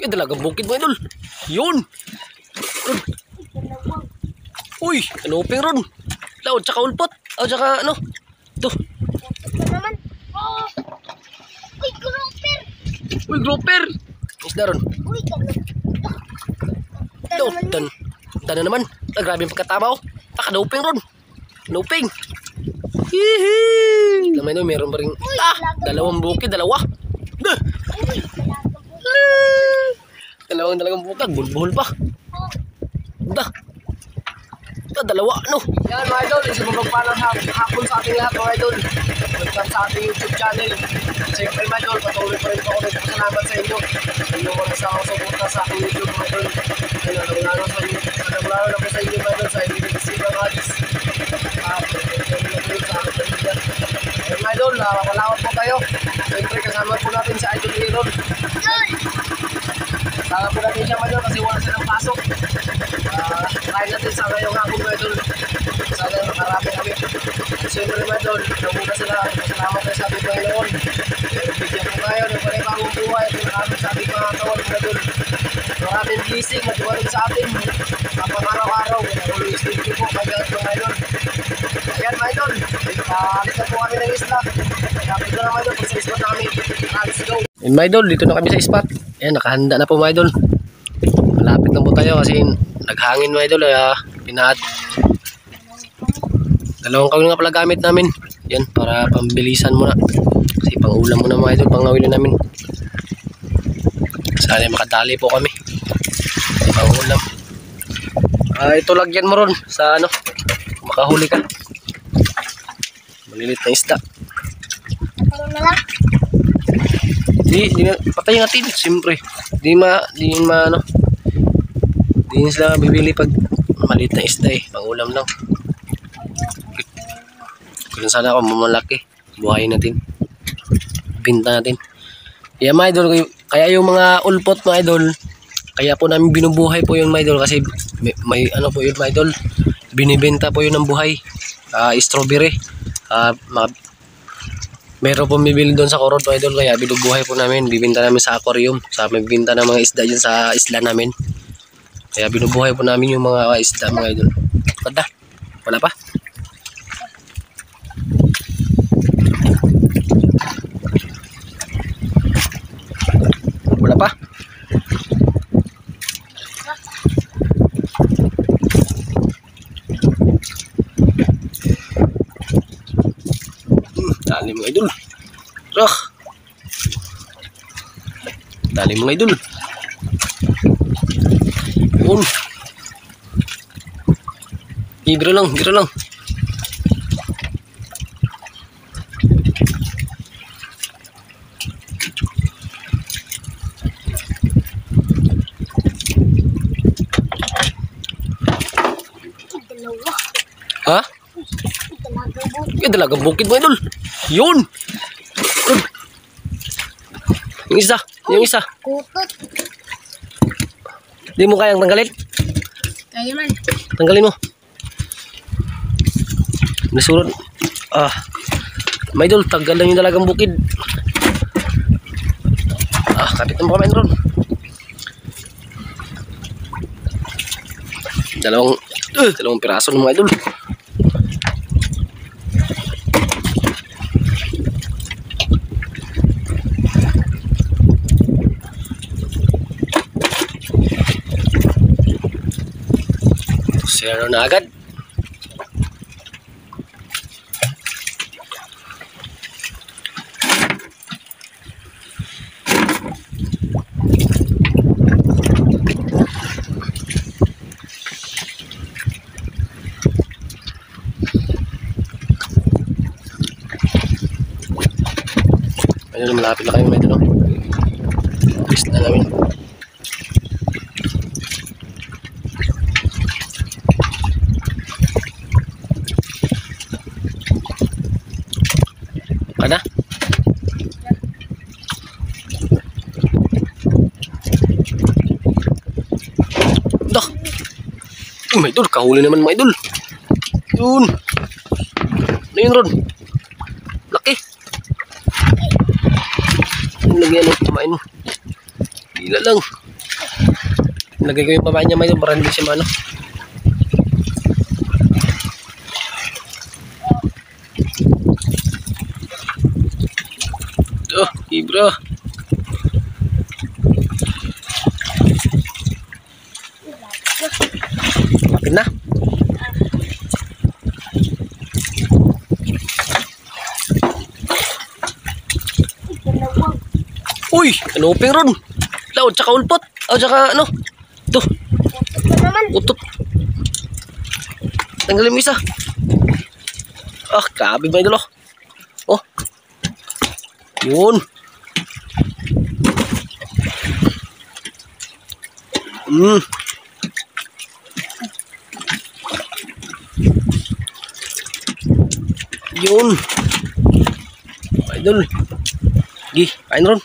Yung dalagang bukid mga idol. Yun. Ron. Uy, kanuping ron. Laod tsaka ulpot. O tsaka ano. Ito. Ito naman. Oh. Uy, grouper. Uy, grouper. Isda ron. Uy, grouper. Ito, dan na naman. Grabe yung pagkatama oh. Kanuping ron. Kanuping. Hihi. Lamay no, meron pa rin. Dalawang bukid, dalawa. Duh. Dalawang bukag, bulbul pa. Dah. Dalawa, no? Yan mga idol, isa mapagpalang hapon sa ating lahat mga idol. Welcome sa ating YouTube channel. Siyempre mga idol, patuloy pa rin po ako nagpasalamat sa inyo. Sa inyong mga suporta sa aking YouTube mga idol. Lalo na po sa inyo mga idol, sa inyong nagsilang ads. At sa aking pamilya. Mga idol, malawat po kayo. Siyempre kasama po natin sa Idol Aaron. Kasama po natin siya mga idol kasi wala silang pasok. Kain natin sa ngayong hapon mga idol. Sana makarami kami. Siyempre mga idol, namuna sila. Salamat tayo sa ating Panginoon. Bigyan po kayo ng panibagong buhay. Maraming sa ating mga kawan mga idol. Maraming blessing at dumating sa atin. Kapag araw-araw, always thank you po kaya mga idol. Ayan mga idol, palitan po kami ng isla. Kaya dito na mga idol, pag sa ispat na kami. Let's go! Ayan mga idol, dito na kami sa ispat. Ayan, nakahanda na po mga idol. Malapit na po tayo kasi naghangin mga idol. Pinaat. Dalawang kawin nga pala gamit namin. Yan, para pambilisan muna. Kasi pang ulam muna mga idol, pang ngawilin namin. Sana makadali po kami. Pang ulam. Ito lagyan mo ron sa ano, makahuli ka. Malilit na isda. Di na patay natin siyempre. Di sila bibili pag maliit na isda eh, pangulam lang. Kung sana ako mamalaki, buhayin natin. Binta natin. Kaya mga idol, kaya yung mga ulpot mga idol, kaya po namin binubuhay po yun mga idol kasi may ano po yun mga idol, binibenta po yun ng buhay. Strawberry. Meron po bibili doon sa Korod mga idol, kaya binubuhay po namin, bibenta namin sa aquarium, sa magbinta ng mga isda dyan sa isla namin. Kaya binubuhay po namin yung mga isda mga idol. Kada, wala pa? Wala pa? Dali mga idol. Dali mga idol. Biro lang. Ha? Dalagang bukid mga idol. Yun. Yung isa. Kutot. Di mo kayang tanggalin? Kaya man. Tanggalin mo. Nasurod. May idol, tanggal lang yung dalagang bukid. Kapit mo kami ron. Dalawang piraso ng mga idol. Sira na agad. Ayun, malapit na kayo medyo, no? Bis na namin. Kada? Dah. May idol, kahuli naman mga idol. Yun. Ano yun ron? Laki. Lagyan ng kumain mo. Dila lang. Lagay ko yung babae niya may para hindi siya maano. Ito, ibra. Makin na. Uy, kanuping ron. Laod tsaka ulpot. O tsaka ano. Ito. Ito naman. Utot. Tanggalin mo isa. Ah, grabe ba idol oh. Oh. Yun. Yun. Idol. Gi, kain ron.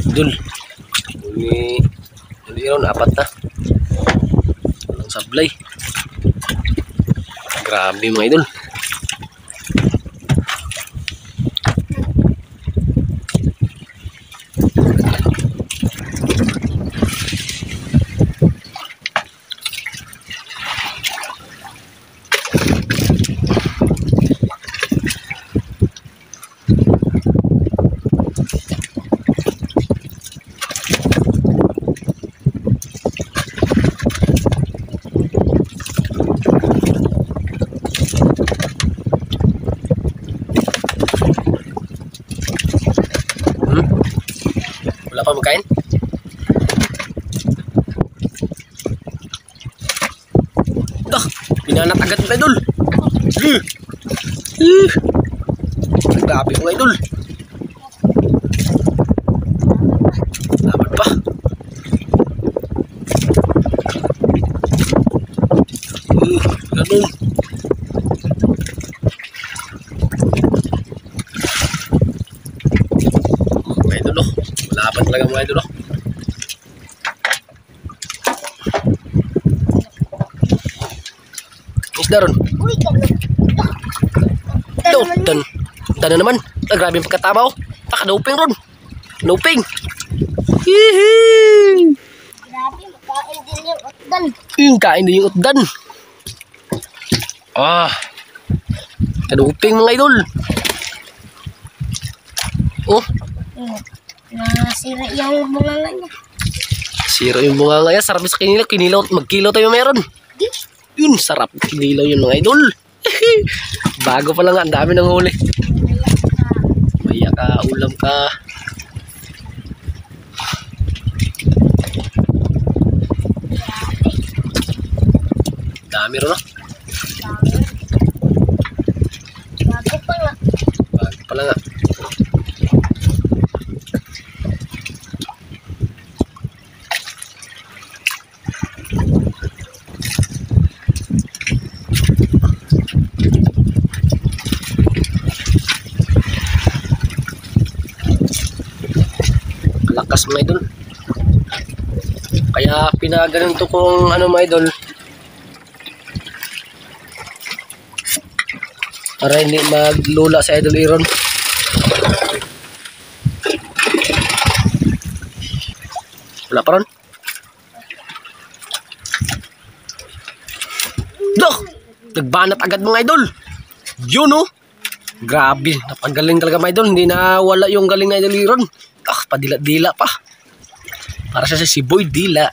Idol. Hindi ron, apat na. Walang sablay. Grabe mga idol. Wala pa magkain? Ah, pinanat agad mga idol. Grabe mga idol. Dapat pa. Ganun. Mga idol oh. Wala pa talaga mga idol oh. Isda ron. Uy, ganun. No, dan na naman. Ah, grabe yung pagkataba oh. Kanuping ron. Kanuping. Hihi. Grabe, makain din yung utdan. Kain din yung utdan. Ah. Kanuping mga idol. Oh. Nasira yung bunganga niya. Sira yung bunga nga yan. Sarap sa kinilaw. Kinilaw. Magkilaw tayo meron. Yun, sarap. Kinilaw yun mga idol. Bago pa lang nga. Ang dami ng huli. Maya ka. Ulam ka. Dami rin no? Bago pa nga. Bago pa lang nga. Lakas mga idol. Kaya pinaganon to kung ano mga idol. Para hindi maglula sa idol Iron. Wala pa ron. Dok! Nagbanat agad mga idol. Yun oh. Grabe. Napagaling talaga mga idol. Hindi na wala yung galing na idol Iron. Ah, padila-dila pa. Para siya si Boy Dila.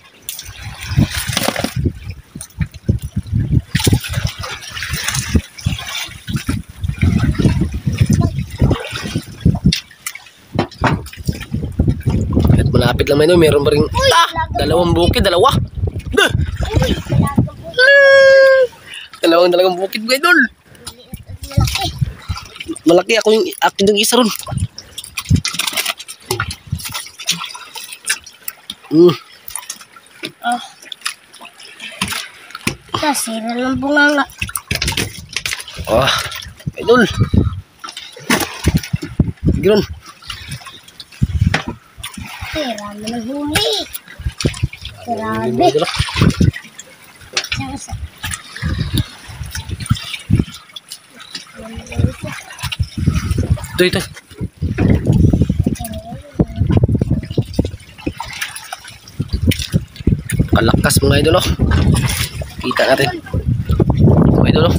At malapit lang may no, meron pa rin. Dalawang bukid, dalawa. Dalawang bukid mga idol. Malaki ako yung isa ron. Nasira ng bunganga. Oh, idol. Ganoon. Rami ng huli. Grabe. Ito. Kalakas mga idol, oh. Kita natin. Mga idol, oh.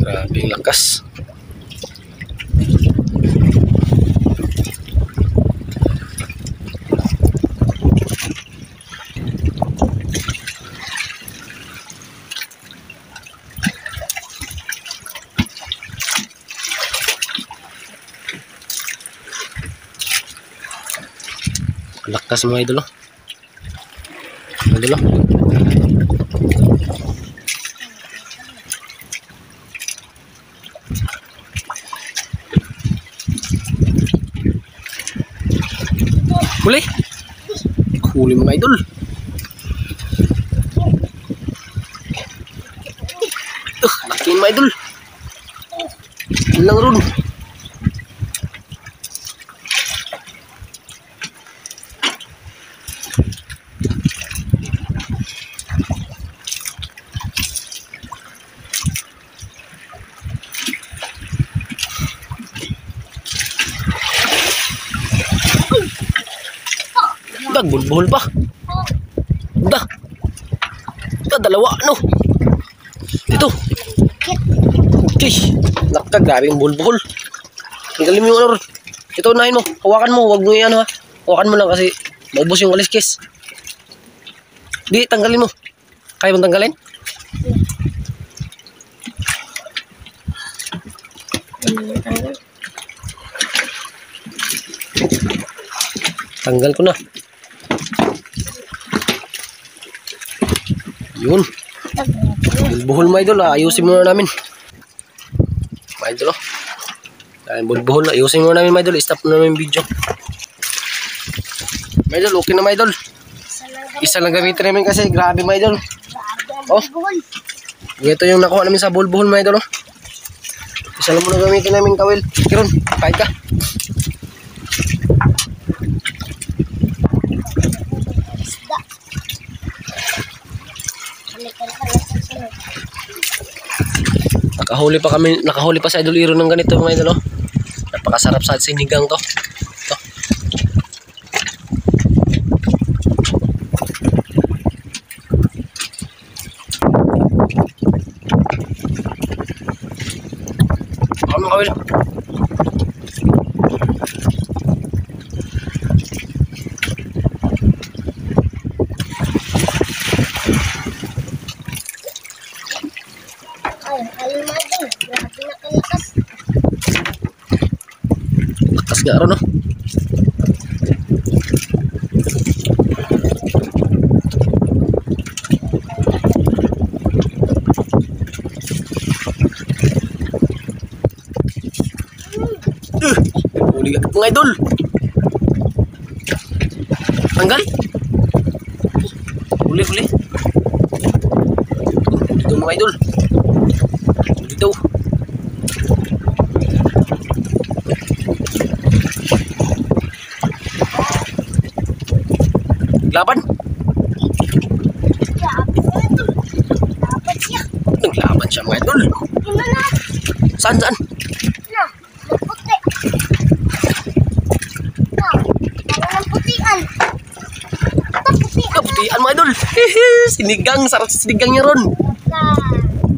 Grabe ang lakas. Lakas mga idol, oh. Idol, oh. Huli. Huli mga idol. Laki mga idol. Ilang ron. Bulbul pa. Dah. Dalawa, no. Dito. Okay. Naka, grabe yung bulbul. Tinggalin mo yung ano. Ito, unahin mo. Hawakan mo. Huwag mo yan, ha. Hawakan mo lang kasi maubos yung aliskis. Di, tanggalin mo. Kaya mong tanggalin? Tanggal ko na. Yun. Bulbuhol mga idol, ayusin muna namin. Mga idol, oh. Bulbuhol, ayusin muna namin mga idol. Stop na namin yung video. Mga idol, okay na mga idol. Isa lang gamitin namin kasi grabe mga idol. Oh. Ito yung nakuha namin sa bulbuhol mga idol, oh. Isa lang muna gamitin namin kawil. Kiron, kahit ka. Nakahuli pa sa Idol Iro ng ganito mga idol, oh. Napakasarap sa sinigang to. Ito. Ano kawil? Lakas nga ron, no? Huli agad mga idol. Tanggal. Huli. Dito mga idol. Dito. Laban. Naglaban siya mga idol. Saan? Putian mga idol. Sinigang, sarap sa sinigang niya ron.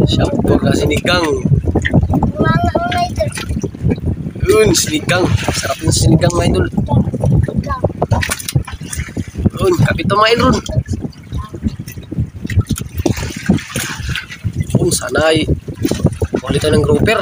Siyempre na sinigang. Yun, sinigang. Sarap yung sinigang mga idol. Yun, kapito mga idol. Yun, sana ay ulit tayo ng grouper.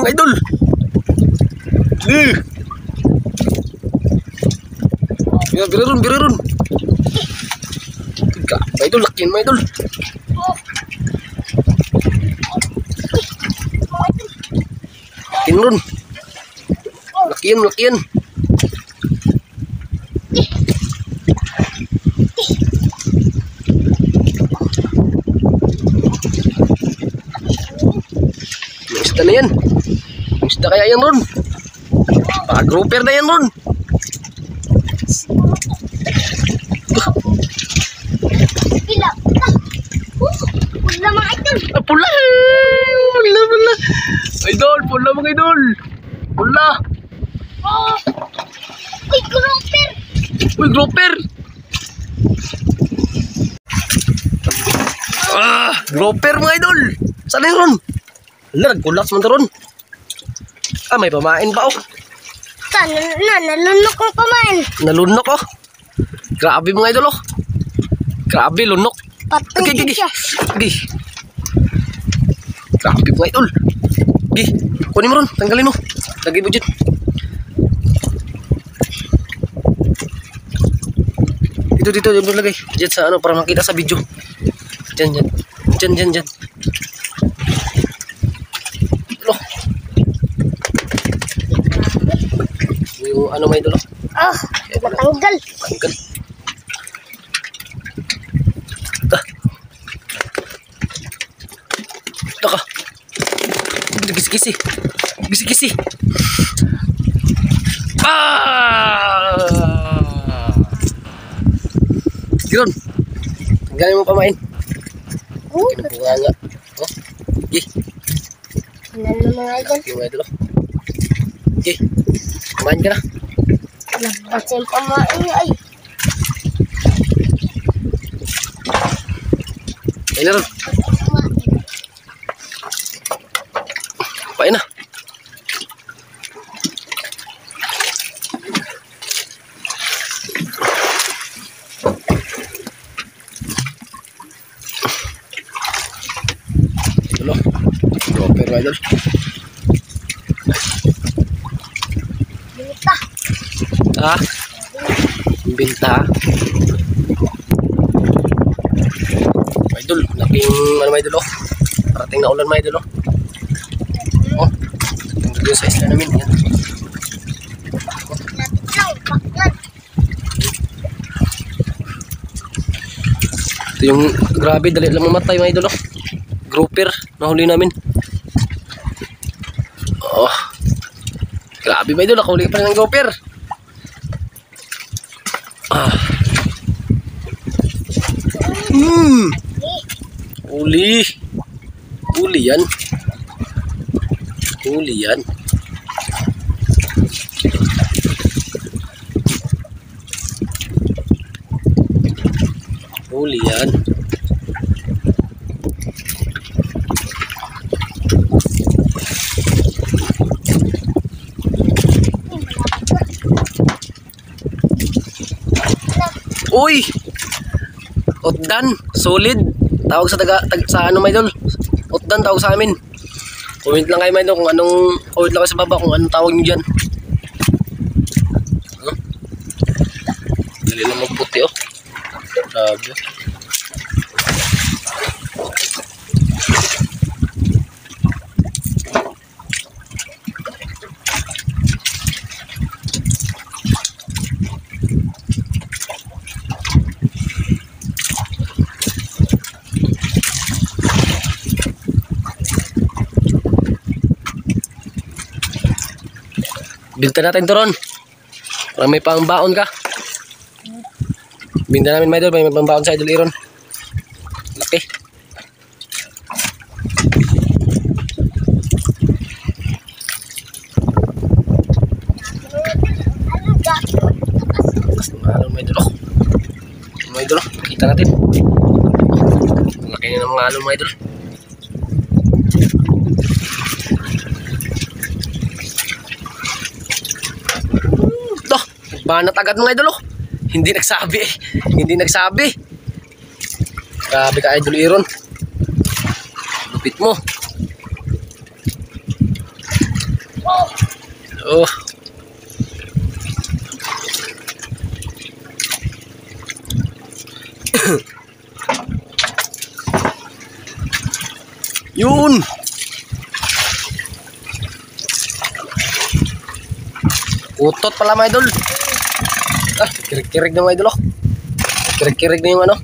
mga idol. Bira ron. Mga idol, lakihan mga idol. Lakihan ron. Lakihan. Yung isda na yan. Yung isda kaya yan ron. Baka grouper na yan ron. Pila. Pula mga idol. Pula. Idol, pula mga idol. Pula. Uy, grouper. Uy, grouper. Grouper mga idol. Saan na ron? Hala, nagkulaks man ron. May pamain pa oh. Nalunok ang pamain. Nalunok oh. Grabe mga idol oh. Grabe, lunok. Patay siya. Grabe mga idol. Kunin mo ron, tanggalin mo. Lagay mo dyan. Dito, dyan mo lagay. Dyan sa ano, para makita sa video. Dyan. Ito. Yung ano mga idol oh. Matanggal. Tanggal. Ito ka. Gisi-gisi. Giron. Tanggalin mo pamain. Kinubuha nga. Oh. Ano mga idol? Yung mga idol oh. Kumain ka na. Labas yung pamain niya ay. Ayun na ron. Pain na. Idol oh. Grouper mga idol. Binta. Binta. Idol, laking ano mga idol oh. Parating na ulan mga idol oh. Oh, yung sa isla namin yan. Ito yung grabe, dali lang mamatay mga idol oh. Grouper, nahuli namin. Oh, grabe mga idol, nakahuli pa rin ng grouper. Huli yan. Uy! Utdan, solid. Tawag sa sa ano mga idol. Utdan tawag sa amin. Comment lang kayo mga idol kung anong, comment lang kayo sa baba kung anong tawag nyo dyan. Dali lang magputi oh. Grabe. Binta natin to ron. Para may pangbaon ka. Binta namin mga idol, may pangbaon sa idol Iron. Laki. Ano mga idol oh. Mga idol oh, kita natin. Laki na ng mga alon mga idol. Banat agad mga idol oh. Hindi nagsabi. Grabe ka idol Iron. Lupit mo. Oh. Yun. Utot pala mga idol. Ah, kirig-kirig na mga idol oh. Kirig-kirig na yung ano.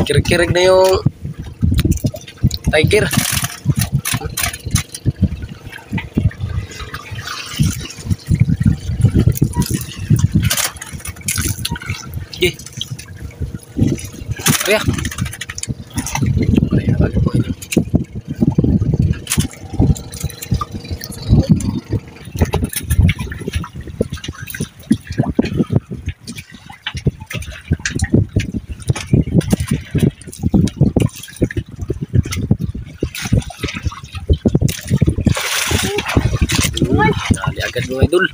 Kirig-kirig na yung tiger. Sige. Kaya. Kaya agad mo idol. Dali agad mga idol.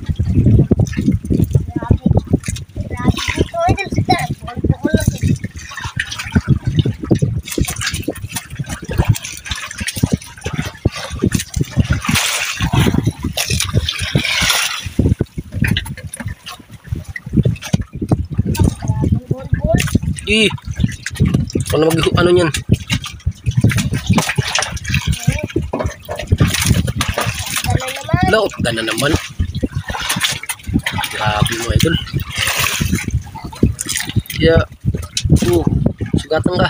Ano ano niyan? Laot ka na naman. Grabe mo idol. Ya. Sugatan ka.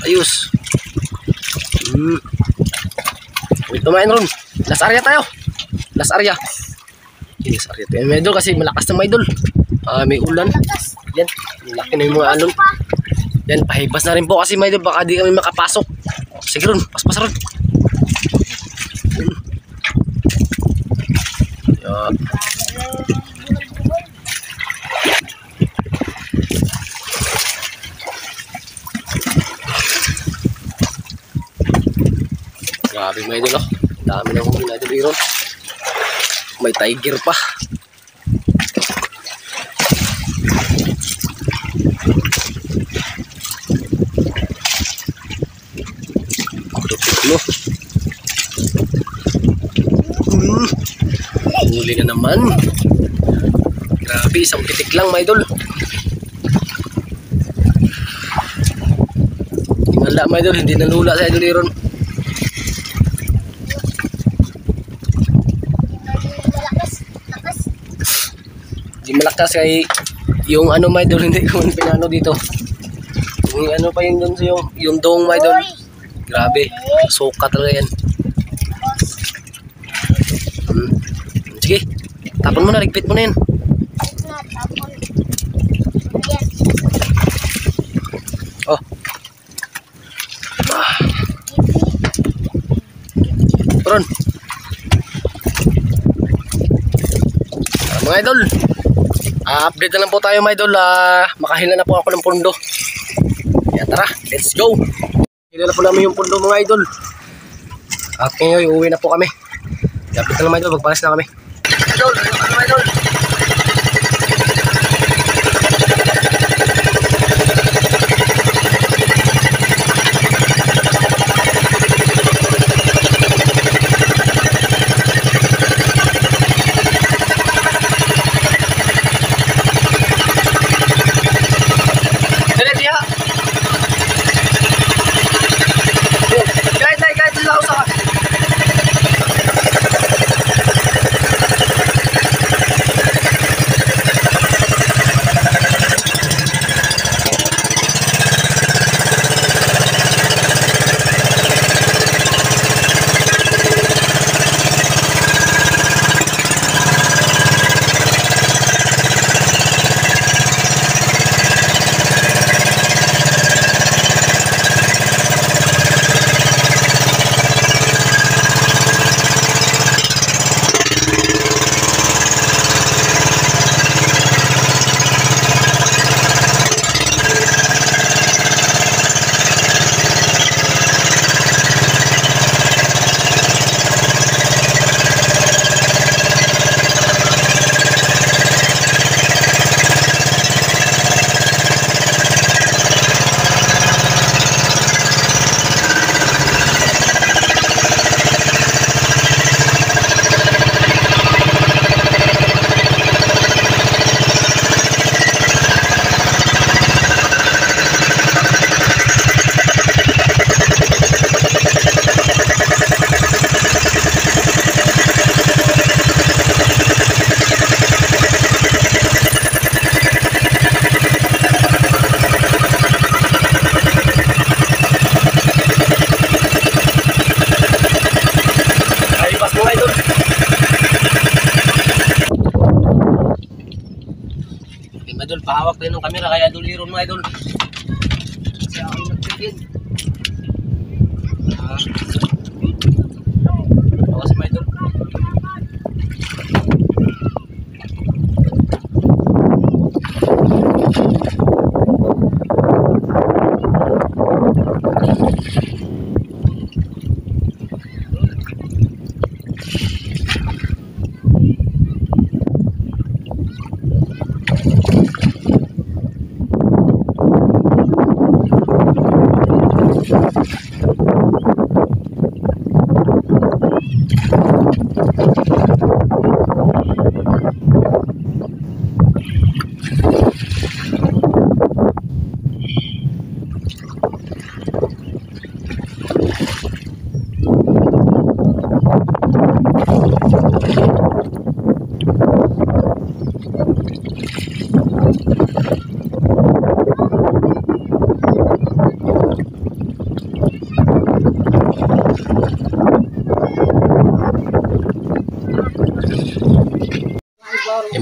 Ayos. Wait, tumain ron. Last area tayo. Last area. Last area tayo. May idol kasi malakas na mga idol. May ulan. Yan. Laki na yung mga alon. Yan, pahibas na rin po kasi mga idol. Baka di kami makapasok. Sige ron, paspas ron. Yan. Grabe mga idol oh. Dami na huli na idol ron. May tiger pa. Huli na naman. Grabe, isang pitik lang mga idol. Wala mga idol, hindi nalula sa idol iron. Hindi malakas kay yung ano mga idol, hindi ko pinano dito. Yung ano pa yung dun yung dong mga idol. Grabe, suka talaga yan. Sige, tapon mo na, rigpit mo na yan. Oh. Ron. Mga idol, update na lang po tayo mga idol. Makahila na po ako ng pundo. Kaya tara, let's go. Hila na po namin yung pundo mga idol. At ngayon, uuwi na po kami. Update na lang mga idol, magpalas na kami. Idol, ano idol? hawak tayo ng camera kaya Idol Iron mga idol. Kasi ako yung nagpigil. Bawas mga idol.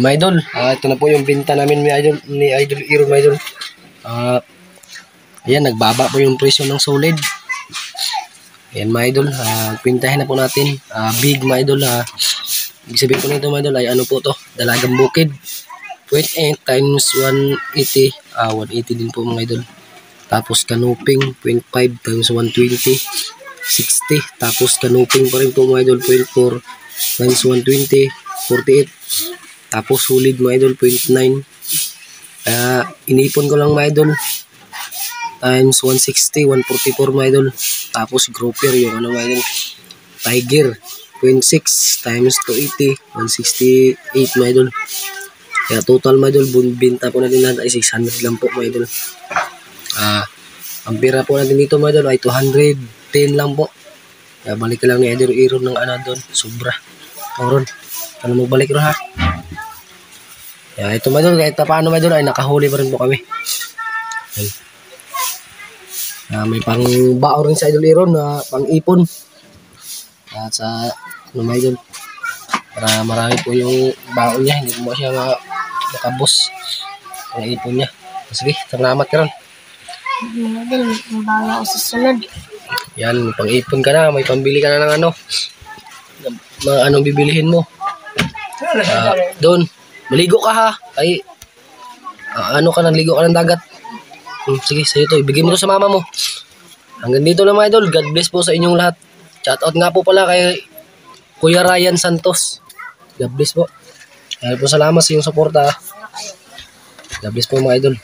Mga idol, ito na po yung binta namin ni Idol Iron mga idol. Ayan, nagbaba po yung presyo ng solid. Ayan mga idol, pintahin na po natin. Big mga idol, ibig sabihin po nito mga idol ay ano po to, dalagang bukid. 0.8 times 180, 180 din po mga idol. Tapos kanuping 0.5 times 120, 60. Tapos kanuping pa rin po mga idol, 0.4 times 120, 48. Tapos solid mga idol, 0.9. Inipon ko lang mga idol. Times 160, 144 mga idol. Tapos grouper yung ano mga idol. Tiger, 0.6 times 280, 168 mga idol. Kaya total mga idol, binta po natin lahat ay 600 lang po mga idol. Ang pira po natin dito mga idol ay 210 lang po. Kaya balik ka lang ni Idol Iron ng ano doon, sobra. Oron, ano magbalik ron ha? Kaya ito mga idol, kahit paano mga idol ay nakahuli pa rin po kami. May pang bao rin sa Idol Iron na pang ipon. At sa ano mga idol, para marami po yung bao niya, hindi mo siya makabos ang ipon niya. Sige, salamat ka ron. Mga idol, may bawa ako sa sunod. Yan, pang ipon ka na, may pambili ka na ng ano. Anong bibilihin mo? Doon, maligo ka ha. Ay, ano ka, nagligo ka ng dagat. Sige, sa'yo to. Ibigay mo to sa mama mo. Hanggang dito lang mga idol. God bless po sa inyong lahat. Shoutout nga po pala kay Kuya Ryan Santos. God bless po. Dahil po salamat sa iyong suporta. God bless po mga idol.